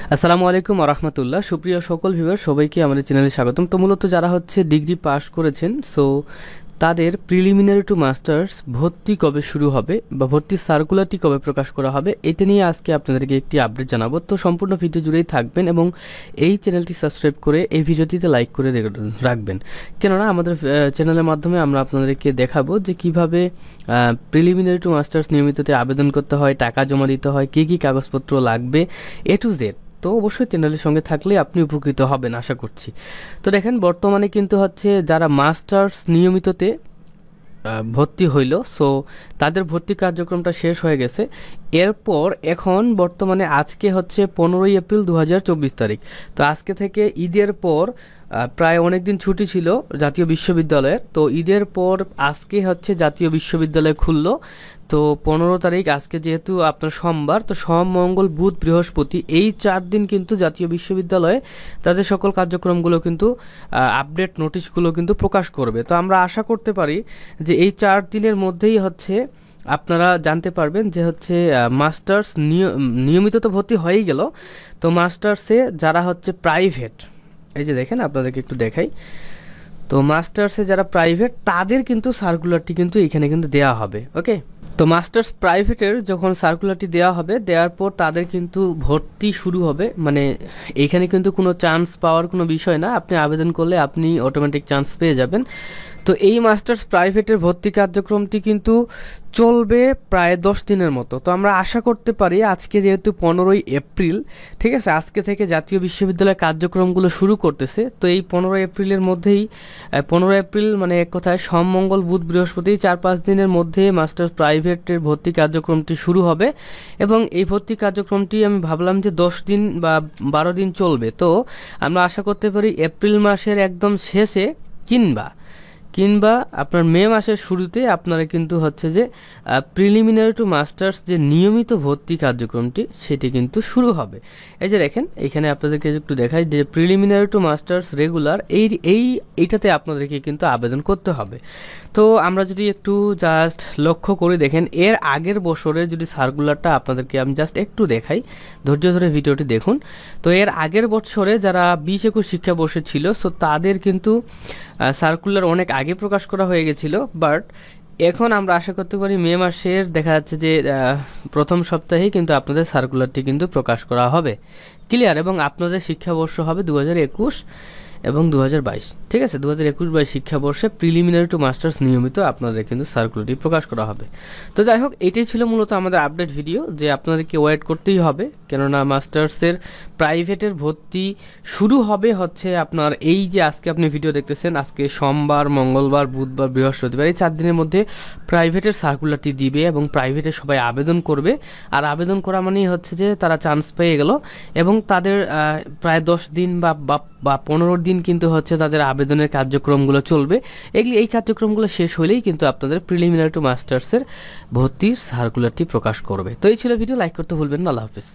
আসসালামু আলাইকুম ওয়া রাহমাতুল্লাহ। সুপ্রিয় সকল ভিউয়ার সবাইকে আমাদের চ্যানেলে স্বাগতম। তো মূলত যারা হচ্ছে ডিগ্রি পাস করেছেন, সো তাদের প্রিলিমিনারি টু মাস্টার্স ভর্তি কবে শুরু হবে বা ভর্তির সার্কুলারটি কবে প্রকাশ করা হবে, এটা নিয়ে আজকে আপনাদেরকে একটি আপডেট জানাবো। তো সম্পূর্ণ ভিডিও জুড়েই থাকবেন এবং এই চ্যানেলটি সাবস্ক্রাইব করে এই ভিডিওটিতে লাইক করে রাখবেন, কেননা আমাদের চ্যানেলের মাধ্যমে আমরা আপনাদেরকে দেখাবো যে কিভাবে প্রিলিমিনারি টু মাস্টার্স নিয়মিততে আবেদন করতে হয়, টাকা জমা দিতে হয়, কী কী কাগজপত্র লাগবে, এ টু জেড। তো অবশ্যই চ্যানেলের সঙ্গে থাকলে আপনি উপকৃত হবেন আশা করছি। তো দেখেন, বর্তমানে কিন্তু হচ্ছে যারা মাস্টার্স নিয়মিততে ভর্তি হইল, সো তাদের ভর্তি কার্যক্রমটা শেষ হয়ে গেছে। এরপর এখন বর্তমানে আজকে হচ্ছে 15ই এপ্রিল 2024 তারিখ। তো আজকে থেকে ঈদের পর প্রায় অনেক দিন ছুটি ছিল জাতীয় বিশ্ববিদ্যালয়ের। তো ঈদের পর আজকে হচ্ছে জাতীয় বিশ্ববিদ্যালয় খুললো। তো 15 তারিখ আজকে যেহেতু আপনার সোমবার, তো সোম মঙ্গল বুধ বৃহস্পতি এই 4 দিন কিন্তু জাতীয় বিশ্ববিদ্যালয়ে তাদের সকল কার্যক্রমগুলো কিন্তু আপডেট নোটিশগুলো কিন্তু প্রকাশ করবে। তো আমরা আশা করতে পারি যে এই 4 দিনের মধ্যেই হচ্ছে আপনারা জানতে পারবেন যে হচ্ছে মাস্টার্স নিয়মিত তো ভর্তি হয়েই গেল। তো মাস্টার্সে যারা হচ্ছে প্রাইভেট, এই যে দেখেন আপনাদেরকে একটু দেখাই, তো মাস্টার্সে যারা প্রাইভেট তাদের কিন্তু সার্কুলারটি কিন্তু এখানে কিন্তু দেওয়া হবে। ওকে, তো মাস্টার্স প্রাইভেটের যখন সার্কুলারটি দেওয়া হবে, দেওয়ার পর তাদের কিন্তু ভর্তি শুরু হবে। মানে এখানে কিন্তু কোনো চান্স পাওয়ার কোনো বিষয় না, আপনি আবেদন করলে আপনি অটোমেটিক চান্স পেয়ে যাবেন। তো এই মাস্টার্স প্রাইভেটের ভর্তি কার্যক্রমটি কিন্তু চলবে প্রায় 10 দিনের মতো। তো আমরা আশা করতে পারি আজকে যেহেতু 15ই এপ্রিল, ঠিক আছে, আজকে থেকে জাতীয় বিশ্ববিদ্যালয়ের কার্যক্রমগুলো শুরু করতেছে। তো এই 15 এপ্রিলের মধ্যেই 15 এপ্রিল মানে এক কথায় সোম মঙ্গল বুধ বৃহস্পতি 4-5 দিনের মধ্যে মাস্টার্স প্রাইভেটের ভর্তি কার্যক্রমটি শুরু হবে। এবং এই ভর্তি কার্যক্রমটি আমি ভাবলাম যে 10 দিন বা 12 দিন চলবে। তো আমরা আশা করতে পারি এপ্রিল মাসের একদম শেষে কিংবা আপনার মে মাসের শুরুতে আপনারা কিন্তু হচ্ছে যে প্রিলিমিনারি টু মাস্টার্স যে নিয়মিত ভর্তি কার্যক্রমটি সেটি কিন্তু শুরু হবে। এই যে দেখেন, এখানে আপনাদেরকে একটু দেখাই যে প্রিলিমিনারি টু মাস্টার্স রেগুলার এইটাতে আপনাদেরকে কিন্তু আবেদন করতে হবে। তো আমরা যদি একটু জাস্ট লক্ষ্য করে দেখেন, এর আগের বছরের যদি সার্কুলারটা আপনাদেরকে আমি জাস্ট একটু দেখাই, ধৈর্য ধরে ভিডিওটি দেখুন। তো এর আগের বছরে যারা 20-21 শিক্ষাবর্ষে ছিল, সো তাদের কিন্তু সার্কুলার অনেক আগে প্রকাশ করা হয়ে গেছিল। বাট এখন আমরা আশা করতে পারি মে মাসের দেখা যাচ্ছে যে প্রথম সপ্তাহেই কিন্তু আপনাদের সার্কুলারটি কিন্তু প্রকাশ করা হবে, ক্লিয়ার। এবং আপনাদের শিক্ষাবর্ষ হবে 2021 এবং 2022, ঠিক আছে, 2021-22 শিক্ষাবর্ষে প্রিলিমিনারি টু মাস্টার্স নিয়মিত আপনাদের কিন্তু সার্কুলারটি প্রকাশ করা হবে। তো যাই হোক, এটাই ছিল মূলত আমাদের আপডেট ভিডিও, যে আপনাদেরকে ওয়েট করতেই হবে, কেননা মাস্টার্সের প্রাইভেটের ভর্তি শুরু হবে হচ্ছে আপনার এই যে আজকে আপনি ভিডিও দেখতেছেন, আজকে সোমবার, মঙ্গলবার, বুধবার, বৃহস্পতিবার এই 4 দিনের মধ্যে প্রাইভেটের সার্কুলারটি দিবে এবং প্রাইভেটে সবাই আবেদন করবে। আর আবেদন করা মানেই হচ্ছে যে তারা চান্স পেয়ে গেল এবং তাদের প্রায় 10 দিন বা 15 দিন কিন্তু হচ্ছে তাদের আবেদনের কার্যক্রমগুলো চলবে। এই কার্যক্রমগুলো শেষ হলেই কিন্তু আপনাদের প্রিলিমিনারি টু মাস্টার্সের ভর্তির সার্কুলারটি প্রকাশ করবে। তো এই ছিল ভিডিও, লাইক করতে ভুলবেন না। আল্লাহ হাফিজ।